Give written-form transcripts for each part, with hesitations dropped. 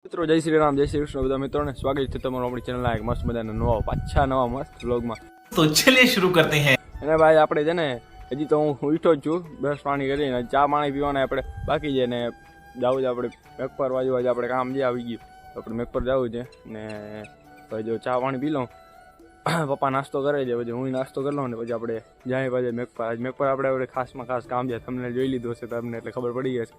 મિત્રો જય શ્રી રામ, જય શ્રી કૃષ્ણ બધા મિત્રોને સ્વાગત છે તમારું આપણી ચેનલના એક મસ્ત મજાના નવા મસ્ત વ્લોગમાં. તો ચલિए शुरू करते हैं. અને ભાઈ આપણે છે ને હજી તો હું ઉઠ્યો જ છું, બ્રશ પાણી કરીને ચા પાણી પીવાના આપણે બાકી છે ને જવું છે આપણે મેઘપર બાજુ. આજે આપણે કામ જે આવી ગયું આપણે મેઘપર જવું છે ને પછી જો ચા પાણી પી લઉં, પપ્પા નાસ્તો કરે છે, પછી હું નાસ્તો કરી લઉં ને પછી આપણે જાય પછી મેઘપર આપણે ખાસમાં ખાસ કામ છે, તમને જોઈ લીધું હશે તમને એટલે ખબર પડી જશે.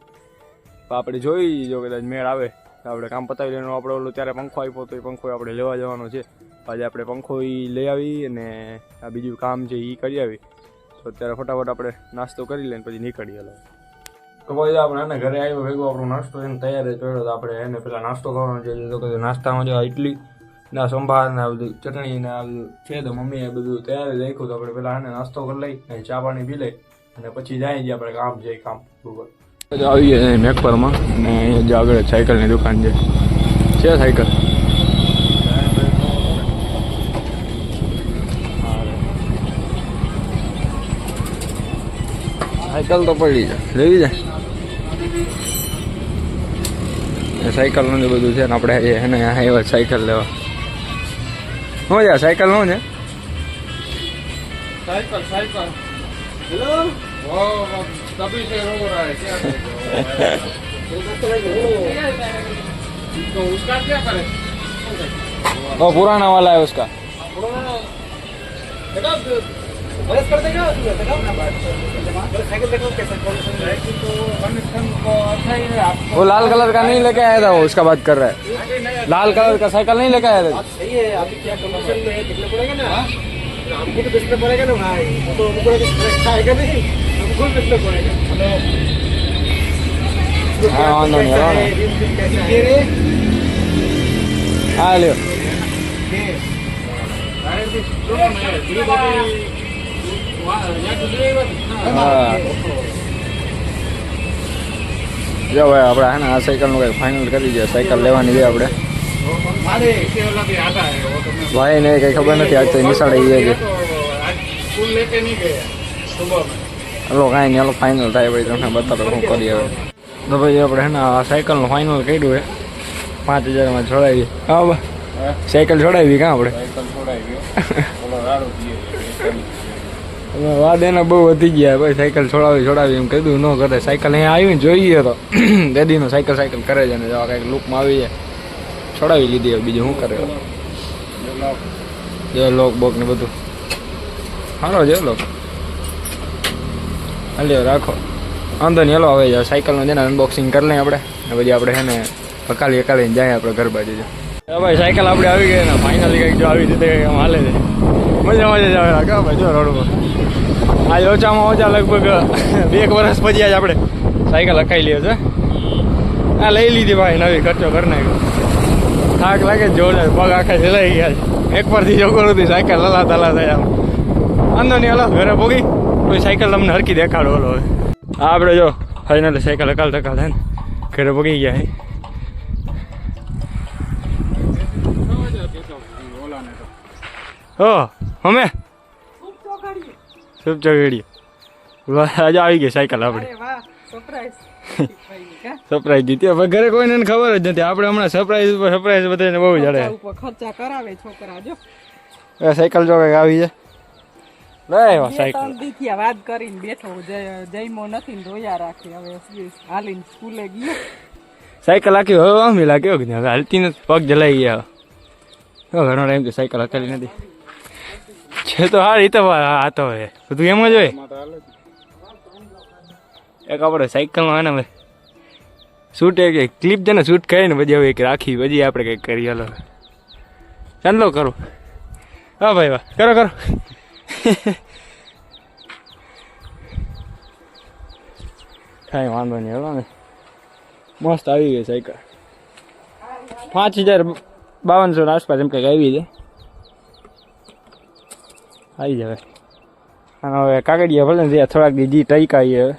તો આપણે જોઈ જો કદાચ મેળ આવે આપણે કામ પતાવી લેવાનું. આપણે ઓલું ત્યારે પંખો આપ્યો તો એ પંખો આપણે લેવા જવાનો છે. આજે આપણે પંખો લઈ આવી અને આ બીજું કામ છે એ કરી આવી. તો અત્યારે ફટાફટ આપણે નાસ્તો કરી લઈને પછી નીકળીએ. તો પછી આપણે એને ઘરે આવ્યો ભેગો આપણો નાસ્તો એને તૈયાર જ કર્યો. તો આપણે એને પહેલાં નાસ્તો કરવાનો છે. લોકો નાસ્તામાં જો ઇડલી ના સંભાર ને આ બધું ચટણી ને આ બધું છે તો મમ્મીએ બધું તૈયાર જ રાખ્યું. તો આપણે પહેલાં એને નાસ્તો કરી લઈ અને ચા પાણી પી લઈ અને પછી જાય જે આપણે કામ છે એ કામ ઉપર આવી ગયા મેઘપરમાં. અને જે આગળ સાયકલની દુકાન છે સાયકલ સાયકલ તો પડી જાય લેવી જાય સાયકલનું બધું છે ને આપણે એને આવ્યા સાયકલ લેવા. શું છે સાયકલ શું છે? સાયકલ હેલો तभी से रो रहा है क्या तो उसका क्या करे? वो पुराना वाला है उसका वो लाल कलर का नहीं लेके आया था, वो उसका बात कर रहा है. लाल कलर का साइकिल नहीं लेके आया था. सही है, अभी क्या कमर्शियल में है देखना पड़ेगा ना. हमको तो बेचना पड़ेगा ना भाई, तो हमको आएगा नहीं. हाँ वांधो नहीं हाँ ल्यो જો ભાઈ આપણે હે ને આ સાયકલનું કંઈક ફાઇનલ કરી દઈએ. સાયકલ લેવાની છે આપણે. ભાઈ ને કંઈ ખબર નથી આજ તો નિશાળે છે. હલો કાંઈ નહીં, હલો ફાઇનલ થાય ભાઈ તમને બતાવો શું કરીએ હવે. તો ભાઈ આપણે હે ને આ સાયકલનું ફાઇનલ કર્યું છે 5000માં છોડાવી. હા સાયકલ છોડાવી કાં આપણે વાદ એના બહુ વધી ગયા ભાઈ. સાયકલ છોડાવી એમ કીધું ન કરે. સાયકલ અહીંયા આવીને જોઈએ તો દાદીનો સાયકલ કરે છે ને જો કંઈક લૂકમાં આવી જાય છોડાવી લીધી. હવે બીજું શું કરે જો લોક બોક ને બધું સારો છે લોક. હાલ્યો રાખો વાંધો નહીં. હલો હવે સાયકલનું છે ને અનબોક્સિંગ કરી લઈએ આપણે ને પછી આપણે છે ને હકાલીને જાય આપણે ઘર બાજુ. ભાઈ સાયકલ આપણે આવી ગઈ ને ફાઇનલી કંઈક જો આવી રીતે કંઈક આમ હાલે છે. મજા જ આવે કા ભાઈ જો રોડ પર આજ ઓછામાં ઓછા લગભગ 2 વર્ષ પછી આજ આપણે સાયકલ હકાઈ લઈએ છે. આ લઈ લીધી ભાઈ નવી, ખર્ચો કરી નાખ્યો. થાક લાગે જોરદાર, પગ આખા જલાઈ ગયા છે. એક પરથી જોગર હતી સાયકલ હલાતા થયા. વાંધો નહીં હલો ઘરે પોગી કોઈ સાયકલ તમને હરકી દેખાડો. હલો હવે આપણે જો ફાઇનલી સાયકલ હકાલ થાય ને ઘરે પોગી ગયા હે. હો અમે શુભ ચોગડી આજે આવી ગઈ સાયકલ આપણી. સરપ્રાઈઝ દીધી. હવે ઘરે કોઈને ખબર જ નથી. આપણે હમણાં સરપ્રાઈઝ બધાને બહુ જડે ખર્ચા કરાવે છોકરા. જો સાયકલ જો કંઈક આવી જાય સાયકલ વાત કરીને બેઠો જઈમો નથી ને રોયા રાખી. હવે હાલીને સ્કૂલે ગયો સાયકલ આખી હવે આમી લાગે હવે હાલતી નથી, પગ જલાઈ ગયા. ઘણો ટાઈમ તો સાયકલ હકાલી નથી છે તો હારી તો આ તો હવે બધું એમ જ હોય. એક આપણે સાયકલમાં ને શૂટ એક ક્લિપ છે ને શૂટ કરીને પછી હવે એક રાખી પછી આપણે કંઈક કરીએ. હલો ચાલો કરું. હા ભાઈ વાહ કરો કાંઈ વાંધો નહીં. હલો ને મસ્ત આવી ગઈ સાયકલ 5252 આસપાસ એમ કંઈક આવી છે. આવી જાય અને હવે કાગડિયા ભલે ને થોડાક દી ટઈકા હવે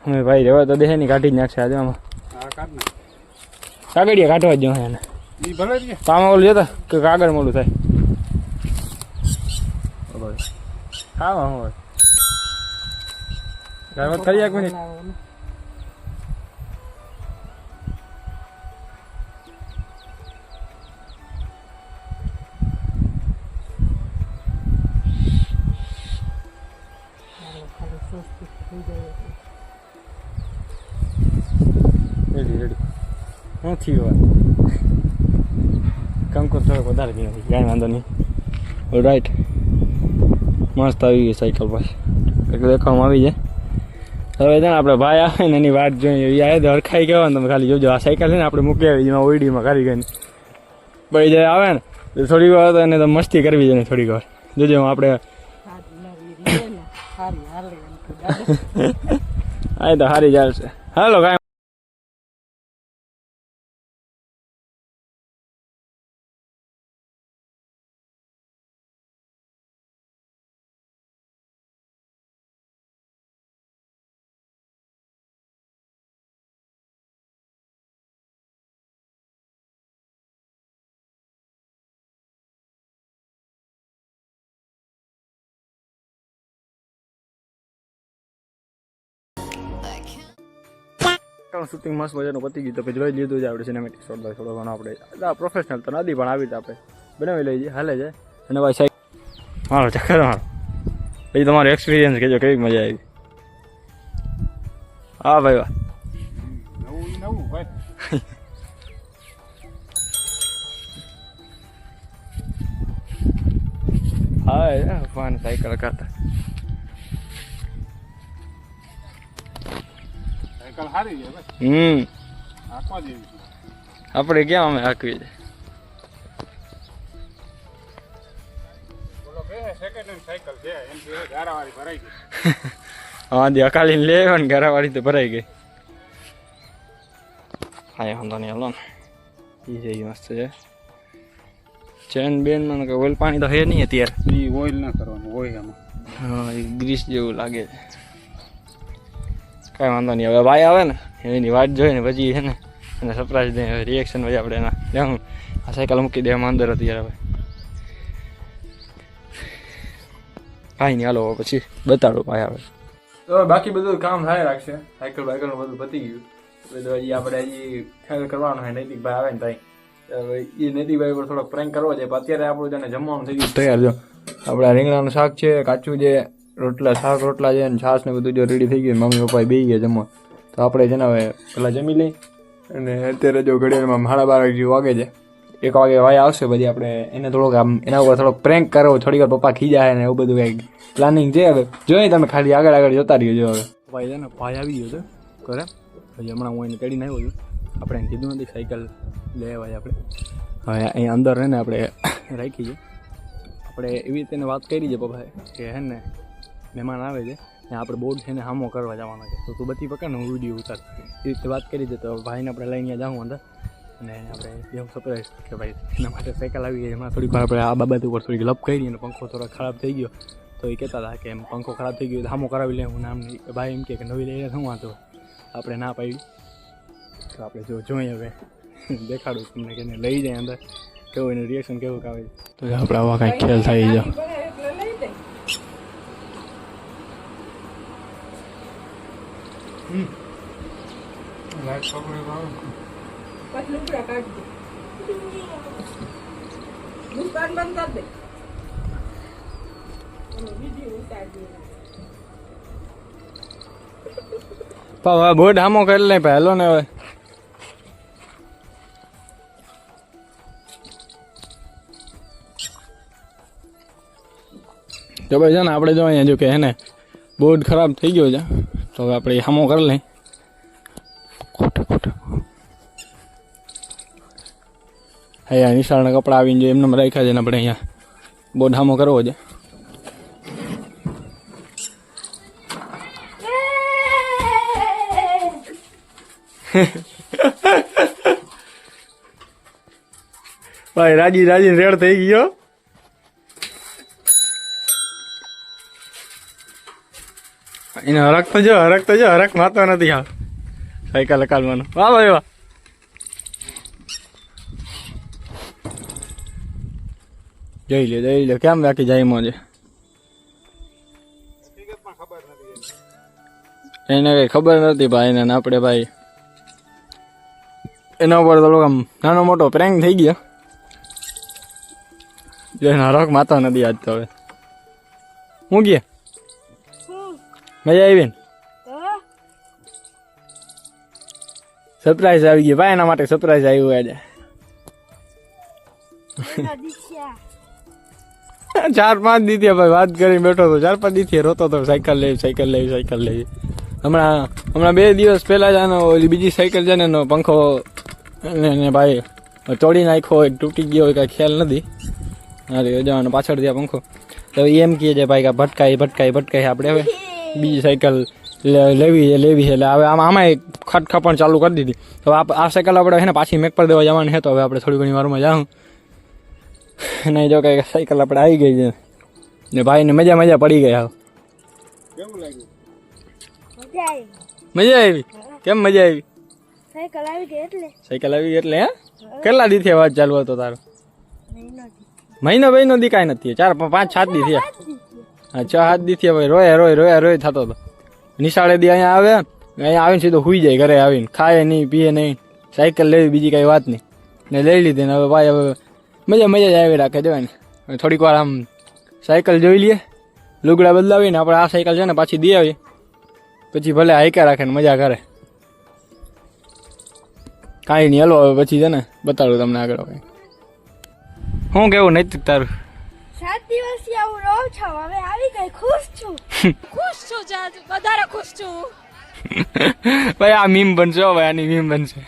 અમે ભાઈ રહેવા તો દેહે ની કાઢી જ નાખશે આજે. આમાં કાગડિયા કાઢવા જ જોઈએ એને આમાં ઓલું જતા કે કાગળ મોલું થાય. હા હોય કરી 1 મિનિટ શું થયું કંકુર થોડોક વધારે પીને કાંઈ વાંધો નહીં. રાઈટ મસ્ત આવી ગઈ સાયકલ પાસે એટલે દેખાવામાં આવી જાય. હવે છે ને આપણે ભાઈ આવે ને એની વાત જોઈએ એ આવે તો હરખાઈ કહેવાય ને તમે ખાલી જોજો. આ સાયકલ છે ને આપણે મૂકી આવી જેમાં ઓઈડીમાં ખાલી ગઈને ભાઈ જ્યારે આવે ને તો થોડીક વાર તો એને તો મસ્તી કરવી જોઈએ થોડીક વાર જોજો આપણે હા તો સારી ચાલશે. હાલો કાંઈ શૂટિંગ મસ્ત મજાનું પતી ગયું તો પછી જોઈ લીધું છે આપણે સિનેમેટિક શોટ થોડો ઘણો આપણે પ્રોફેશનલ તો નથી પણ આવી રીતે આપણે બનાવી લઈએ છીએ હાલે છે. અને ભાઈ સાહેબ મારો ચક્કર મારો પછી તમારો એક્સપિરિયન્સ કહેજો કેવી મજા આવી. હા ભાઈ વાહ હા ફન સાયકલ કરતા આપણે ક્યાં અમે હાકવી છે હા દી અકાલીને લે ને ગારાવાળી તો ભરાઈ ગઈ. હા વાંધો નહીં હલો ને એ છે મસ્ત છે ચેન બેન માં ઓઇલ પાણી તો હે નહીં અત્યારે ઓઇલ ના કરવાનું હોય એમાં. હા એ ગ્રીસ જેવું લાગે છે. કાંઈ વાંધો નહીં હવે ભાઈ આવે ને એની વાત જોઈએ ને પછી છે ને એને સરપ્રાઈઝ દે રિએક્શન પછી આપણે એના લેવું આ સાયકલ મૂકી દે એમાં અંદર હતી યાર હવે કાંઈ નહીં હાલો પછી બતાડો ભાઈ આવે તો બાકી બધું કામ થાય રાખશે સાયકલ બાયકલનું બધું પતી ગયું બધું હજી આપણે હજી ખ્યાલ કરવાનો હોય નૈતિકભાઈ આવે ને થાય એ નૈતિકભાઈ પર થોડોક પ્રેન્ક કરવો છે પણ અત્યારે આપણું તેને જમવાનું થઈ ગયું તૈયાર જો આપણે રીંગણાનું શાક છે કાચું છે રોટલા શાક રોટલા છે ને છાશ ને બધું જો રેડી થઈ ગયું મમ્મી પપ્પા બેસી ગયા જમવા તો આપણે છે ને હવે પેલા જમી લઈ અને અત્યારે જો ઘડિયાળમાં 12:30 જેવું વાગે છે 1 વાગે ભાઈ આવશે પછી આપણે એને થોડોક આમ એના ઉપર થોડોક પ્રેન્ક કરવો થોડી વાર પપ્પા ખીજાય ને એવું બધું કંઈક પ્લાનિંગ છે હવે જોઈએ તમે ખાલી આગળ જતા રહ્યો જો હવે ભાઈ છે ને ભાઈ આવી ગયો છે ઘરે હજી હમણાં હું એને તેડીને આવ્યો છું આપણે એને કીધું નથી સાયકલ લઈ આવ્યા આપણે હવે અહીંયા અંદર ને આપણે રાખી છે આપણે એવી રીતે વાત કરી છે પપ્પાએ કે હે ને મહેમાન આવે છે ને આપણે બોર્ડ છે ને હામો કરવા જવાનો છે તો તું બધી પકડ ને હું વિડીયો ઉતાર એ રીતે વાત કરી છે તો ભાઈને આપણે લઈને જાઉં અંદર અને આપણે એવું સરપ્રાઈઝ કે ભાઈ એના માટે સાયકલ આવી ગઈ એમાં થોડીક વાર આપણે આ બાબત ઉપર થોડીક લપ કરી અને પંખો થોડો ખરાબ થઈ ગયો તો એ કહેતા હતા કે એમ પંખો ખરાબ થઈ ગયો હામો કરાવી લે હું નામ નહીં ભાઈ એમ કે નવી લઈને શું વાંધો આપણે ના પાડી તો આપણે જો જોઈએ હવે દેખાડું તમને કે લઈ જાય અંદર કેવું એનું રિએક્શન કેવું આવે તો આપણે આવા કાંઈક ખ્યાલ થઈ જાઓ બોર્ડ હામો કરી લે પહેલો ને હવે તો ભાઈ છે ને આપણે જો અહીંયા જો કે હે ને બોર્ડ ખરાબ થઈ ગયો છે તો હવે આપણે હામો કરી લઈ ખોટા અહીંયા નિશાળના કપડાં આવીને જો એમને રાખ્યા છે ને આપણે અહીંયા બોર્ડ હામો કરવો છે ભાઈ રાજી રેડ થઈ ગયો એને હરક તો જો હરક માતો નથી હા સાયકલ અકાલવાનો વાહ ભાઈ વાહ જોઈ લે કેમ બાકી જાય મોજે એને કઈ ખબર નથી ભાઈ ને આપણે ભાઈ એના ઉપર થોડોક આમ નાનો મોટો પ્રેન્ક થઈ ગયો જેને હરક માતો નથી આજ તો હવે હું ગયા મજા આવી ને સરપ્રાઈઝ આવી ગઈ ભાઈ, એના માટે સરપ્રાઈઝ આવ્યું આજે. 4-5 દીથી ભાઈ વાત કરી બેઠો હતો, 4-5 દીથી રોતો હતો સાયકલ લેવી. હમણાં 2 દિવસ પહેલા જ આનો ઓલી બીજી સાયકલ છે ને એનો પંખો ને ભાઈ તોડી નાખ્યો હોય, તૂટી ગયો હોય, કાંઈ ખ્યાલ નથી. અરે જવાનો પાછળ ત્યાં પંખો તો એમ કહે છે ભાઈ કે ભટકાઈ આપણે હવે બીજી સાયકલ લેવી છે એટલે હવે આમાં ખટખા પણ ચાલુ કરી દીધી. તો આ સાયકલ આપણે છે ને પાછી મેક પર દેવા જવાની છે, તો હવે આપણે થોડી ઘણી વારમાં જાઉં. નહીં જો કંઈક સાયકલ આપણે આવી ગઈ છે ને ભાઈને મજા પડી ગઈ. હવે કેવું લાગ્યું? મજા આવી. કેમ મજા આવી? સાયકલ આવી ગઈ એટલે હે? કેટલા દી થયા વાત ચાલુ હતો તારો? મહિનો દી કાંઈ નથી, 4-5-7 દી થયા. હા 6-7 દી થયા ભાઈ. રોય થતો હતો. નિશાળે દી અહીંયા આવીને સીધો હુઈ જાય, ઘરે આવીને ખાય નહીં પીએ નહીં. સાયકલ લેવી બીજી કાંઈ વાત નહીં ને લઈ લીધી ને હવે ભાઈ હવે મજા જ આવી રાખે દેવાની. થોડીક વાર આમ સાયકલ જોઈ લઈએ, લુગડા બદલાવીને આપણે આ સાયકલ છે ને પાછી દઈ આવીએ, પછી ભલે હાઈકા રાખે ને મજા કરે. કાંઈ નહીં, હલો હવે પછી છે ને બતાડું તમને આગળ. ભાઈ હું કેવું નૈતિક તારું? 7 દિવસથી આવું રહું છું, હવે આવી ગઈ, ખુશ છું. વધારે ખુશ છું. ભાઈ આ મીમ બનશે ભાઈ, આની મીમ બનશે.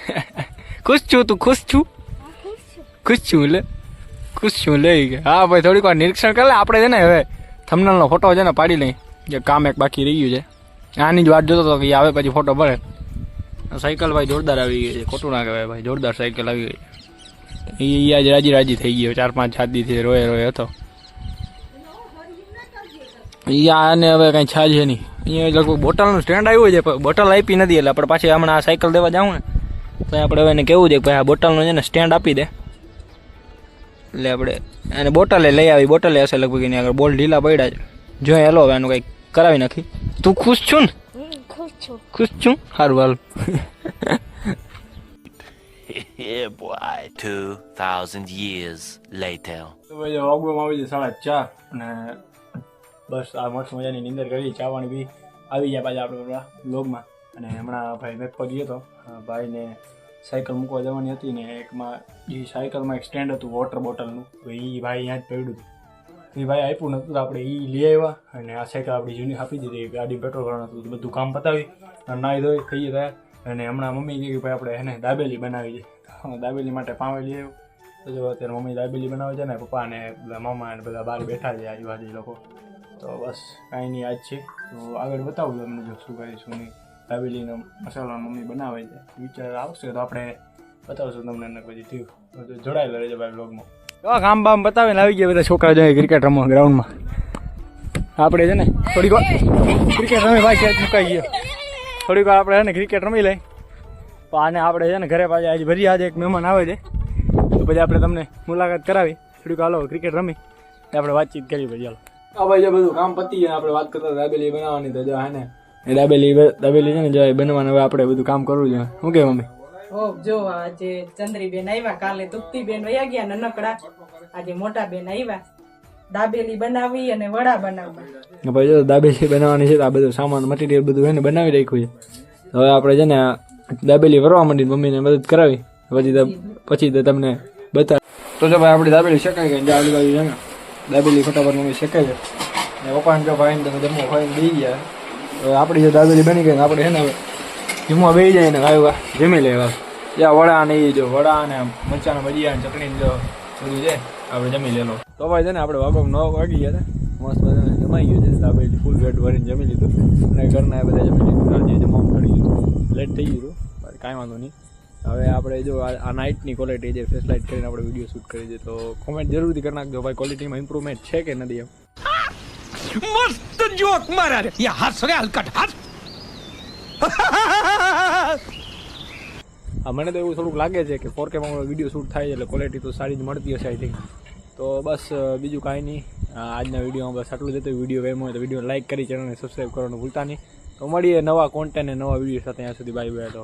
ખુશ છું તું? ખુશ છું એટલે ખુશ છું લઈ ગયા. હા ભાઈ થોડીક વાર નિરીક્ષણ કરી લે આપણે છે ને. હવે થંબનેલનો ફોટો છે ને પાડી લઈ, જે કામ એક બાકી રહી ગયું છે. આની જ વાત જોતો હતો કે આવે પછી ફોટો પડે. સાયકલ ભાઈ જોરદાર આવી ગઈ છે, ખોટું ના કહેવાય ભાઈ, જોરદાર સાયકલ આવી ગઈ. એ આજે રાજી થઈ ગયો, 4-5-7 દીથી રોય હતો. આને હવે કાંઈ છાજ છે નહીં. અહીંયા લગભગ બોટલનું સ્ટેન્ડ આવ્યું છે, બોટલ આપી નથી એટલે આપણે પાછી હમણાં આ સાયકલ દેવા જાઉં ને તો આપણે હવે એને કેવું છે કે ભાઈ આ બોટલનું છે ને સ્ટેન્ડ આપી દે, એટલે આપણે એને બોટલે લઈ આવી. બોટલે હશે લગભગ એની આગળ બોલ ઢીલા પડ્યા છે. જો હેલો હવે એનું કંઈક કરાવી નાખી. તું ખુશ છું ને? ખુશ છું. સારું હાલ. Yeah, boy. 2,000 years later. તો ભાઈ વાગવામાં આવી છે 4:30 અને બસ આ મસ્ત મજાની નીંદર કરી, ચાવાની બી આવી ગયા પાછા આપણે બ્લોગમાં. અને હમણાં ભાઈ મેપ પર ગયો હતો, ભાઈને સાયકલ મૂકવા જવાની હતી ને એકમાં એ સાયકલમાં એક સ્ટેન્ડ હતું વોટર બોટલનું, તો એ ભાઈ અહીંયા જ પડ્યું હતું. એ ભાઈ આપ્યું નહોતું, તો આપણે એ લઈ આવ્યા અને આ સાયકલ આપણી જૂની આપી દીધી. ગાડી પેટ્રોલ ભરવાનું હતું, બધું કામ પતાવી નાહી ધોઈ થઈ ગયા. અને હમણાં મમ્મી કહે કે ભાઈ આપણે એને દાબેલી બનાવી છે. દાબેલી માટે પાવે લઈ આવ્યું. તો જો અત્યારે મમ્મી દાબેલી બનાવે છે ને પપ્પા ને બધા મામા ને બધા બહાર બેઠા છે આજુબાજુ લોકો. તો બસ કાંઈ નહીં આજ છે, તો આગળ બતાવું તમને જો શું કરીશું નહીં. દાબેલીનો મસાલો મમ્મી બનાવે છે, વિચાર આવશે તો આપણે બતાવશું તમને. એને પછી થયું તો જોડાયેલો રહેજો ભાઈ બ્લોગમાં. તો કામ બામ બતાવીને આવી ગયા બધા છોકરા જોઈએ ક્રિકેટ રમવા ગ્રાઉન્ડમાં. આપણે છે ને થોડીક વાર ક્રિકેટ રમી, ભાઈ ક્યાંક મુકાઈ ગયો. થોડીક વાર આપણે છે ને ક્રિકેટ રમી લઈ, તો આને આપણે છે ને ઘરે પાછા આજે એક મહેમાન આવે છે, તો પછી આપણે તમને મુલાકાત કરાવી. થોડીક હાલો ક્રિકેટ રમી આપણે વાતચીત કરી પછી હાલો. હા ભાઈ જો બધું કામ પતી ગયા, આપણે વાત કરતા દાબેલી બનાવવાની, તો જો હે ને એ દાબેલી છે ને જો બનવાનું હવે આપણે બધું કામ કરવું છે. શું કે મમ્મી? જો આજે ચંદ્રીબેન આવ્યા, કાલે તુપ્તીબેન વયા ગયા નાનકડા, આજે મોટા બેન આવ્યા. દાબેલી બનાવી અને વડા બનાવવા. ભાઈ જો દાબેલી બનાવવાની છે, તો આ બધું સામાન મટીરિયલ બધું એને બનાવી રાખ્યું છે. હવે આપણે છે ને દાબેલી ભરવા માંડી, મમ્મીને મદદ કરાવી, પછી તો તમને બતા. તો જો ભાઈ આપણી દાબેલી શેકાઈ ગઈ, આજુબાજુ છે ને દાબેલી ફટાફટ મમ્મી શેકાઈ જાય ને પપ્પાને જો ભાઈને તમે જમવા ખાઈને બેસી ગયા. હવે આપણી જો દાબેલી બની ગઈ ને આપણે છે ને હવે જમવા બેસી જાય ને આવ્યા જમી લેવા. જ્યાં વડા ને એ જો વડા ને મરચાના ભજીયા ને ચટણી જો બધું છે આપણે જમી લેલો. તો ભાઈ છે ને આપણે વાગો 9 વાગી ગયા હતા, મસ્ત બધાને જમાઈ ગયું છે દાબેલી, ફૂલ પેટ ભરીને જમી લીધું અને ઘરના બધા જમી લીધું. આજે જમવામાં પડી ગયું, લેટ થઈ ગયું હતું, કાંઈ વાંધો નહીં. હવે આપણે જો આ નાઇટની ક્વોલિટી જે ફેસ લાઇટ કરીને આપણે વિડીયો શૂટ કરી દઈએ, તો કોમેન્ટ જરૂરથી કરી નાખજો ભાઈ ક્વોલિટીમાં ઇમ્પ્રુવમેન્ટ છે કે નથી એમ. मस्त जोक मारा रे, ये हंस रे हलकट हंस. મને તો એવું થોડુંક લાગે છે કે 4K માં વિડીયો શૂટ થાય એટલે ક્વોલિટી તો સારી જ મળતી હશે આઈ થિંક. તો બસ બીજું કાંઈ નહીં, આજના વિડીયોમાં બસ આટલું જ હતું. વિડીયો ગમ્યો હોય તો વિડીયો લાઇક કરી, ચેનલને સબસ્ક્રાઈબ કરવાનું ભૂલતા નહીં. તો મળીએ નવા કોન્ટેન્ટ અને નવા વિડીયો સાથે. ત્યાં સુધી બાય બાય. તો